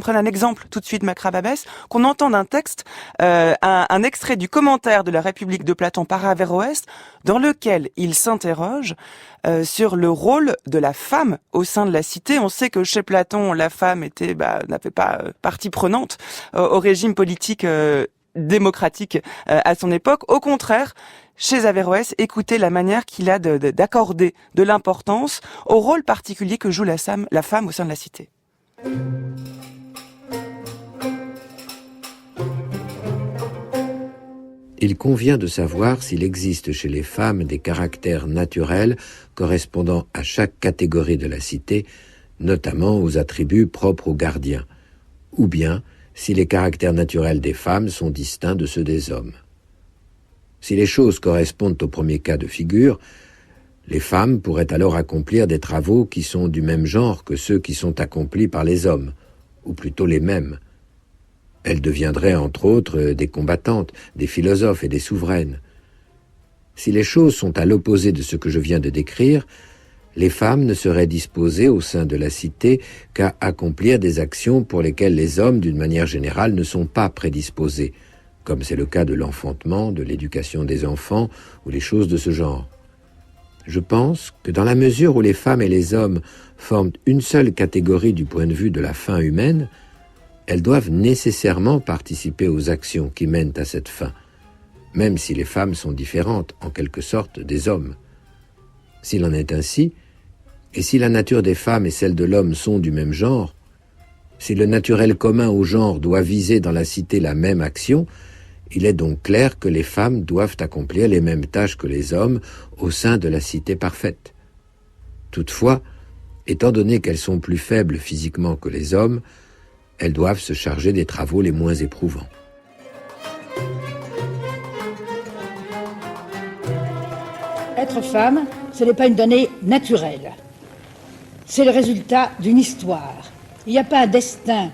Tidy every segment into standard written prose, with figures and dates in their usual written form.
Prenons un exemple tout de suite, Makram Abbès, qu'on entende un texte, un extrait du commentaire de la République de Platon par Averroès, dans lequel il s'interroge sur le rôle de la femme au sein de la cité. On sait que chez Platon, la femme n'avait pas partie prenante au régime politique démocratique à son époque. Au contraire, chez Averroès, écoutez la manière qu'il a d'accorder de l'importance au rôle particulier que joue la femme au sein de la cité. Il convient de savoir s'il existe chez les femmes des caractères naturels correspondant à chaque catégorie de la cité, notamment aux attributs propres aux gardiens, ou bien si les caractères naturels des femmes sont distincts de ceux des hommes. Si les choses correspondent au premier cas de figure, les femmes pourraient alors accomplir des travaux qui sont du même genre que ceux qui sont accomplis par les hommes, ou plutôt les mêmes. Elles deviendraient entre autres des combattantes, des philosophes et des souveraines. Si les choses sont à l'opposé de ce que je viens de décrire, les femmes ne seraient disposées au sein de la cité qu'à accomplir des actions pour lesquelles les hommes, d'une manière générale, ne sont pas prédisposés, comme c'est le cas de l'enfantement, de l'éducation des enfants ou les choses de ce genre. Je pense que dans la mesure où les femmes et les hommes forment une seule catégorie du point de vue de la fin humaine, elles doivent nécessairement participer aux actions qui mènent à cette fin, même si les femmes sont différentes, en quelque sorte, des hommes. S'il en est ainsi, et si la nature des femmes et celle de l'homme sont du même genre, si le naturel commun au genre doit viser dans la cité la même action, il est donc clair que les femmes doivent accomplir les mêmes tâches que les hommes au sein de la cité parfaite. Toutefois, étant donné qu'elles sont plus faibles physiquement que les hommes, elles doivent se charger des travaux les moins éprouvants. Être femme, ce n'est pas une donnée naturelle. C'est le résultat d'une histoire. Il n'y a pas un destin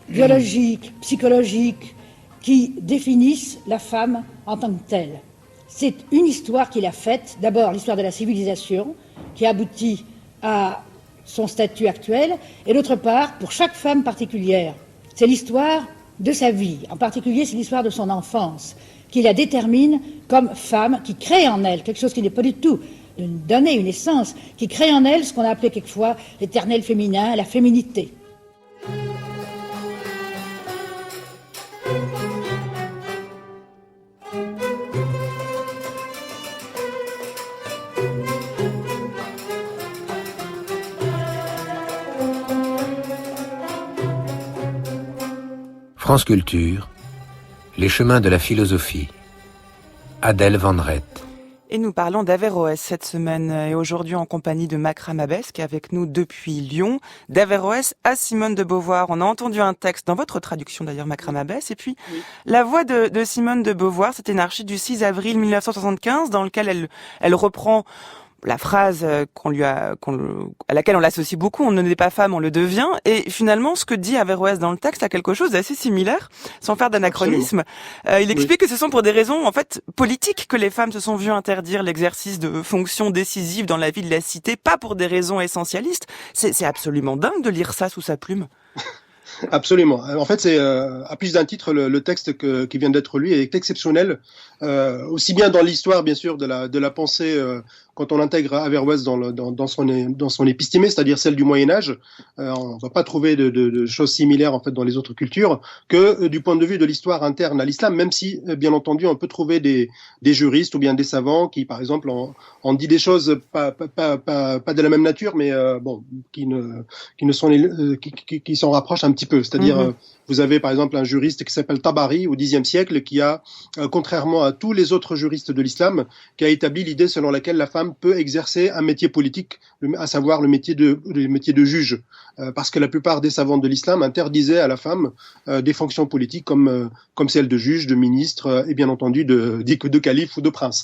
biologique, psychologique, qui définisse la femme en tant que telle. C'est une histoire qu'il a faite, d'abord l'histoire de la civilisation, qui aboutit à son statut actuel, et d'autre part, pour chaque femme particulière, c'est l'histoire de sa vie. En particulier, c'est l'histoire de son enfance, qui la détermine comme femme, qui crée en elle quelque chose qui n'est pas du tout une donnée, une essence, qui crée en elle ce qu'on a appelé quelquefois l'éternel féminin, la féminité. France Culture, les chemins de la philosophie. Adèle Van Rett. Et nous parlons d'Averroès cette semaine et aujourd'hui en compagnie de Makram Abbès qui est avec nous depuis Lyon. D'Averroès à Simone de Beauvoir. On a entendu un texte dans votre traduction d'ailleurs, Makram Abbès. Et puis la voix de Simone de Beauvoir, c'était une archive du 6 avril 1975 dans lequel elle reprend la phrase à laquelle on l'associe beaucoup, on ne n'est pas femme, on le devient. Et finalement, ce que dit Averroès dans le texte a quelque chose d'assez similaire, sans faire d'anachronisme. Il explique que ce sont pour des raisons, en fait, politiques que les femmes se sont vues interdire l'exercice de fonctions décisives dans la vie de la cité, pas pour des raisons essentialistes. C'est absolument dingue de lire ça sous sa plume. Absolument. En fait, c'est à plus d'un titre le texte qui vient d'être lu est exceptionnel, aussi bien dans l'histoire bien sûr de la pensée quand on intègre Averroès dans son épistémée, c'est-à-dire celle du Moyen Âge. On va pas trouver de choses similaires en fait dans les autres cultures que du point de vue de l'histoire interne à l'islam, même si bien entendu on peut trouver des juristes ou bien des savants qui par exemple en dit des choses pas de la même nature, mais qui s'en rapprochent un petit peu. C'est-à-dire vous avez par exemple un juriste qui s'appelle Tabari au Xe siècle qui a, contrairement à tous les autres juristes de l'islam, qui a établi l'idée selon laquelle la femme peut exercer un métier politique, à savoir le métier de juge, parce que la plupart des savants de l'islam interdisaient à la femme des fonctions politiques comme celles de juge, de ministre et bien entendu de calife ou de prince.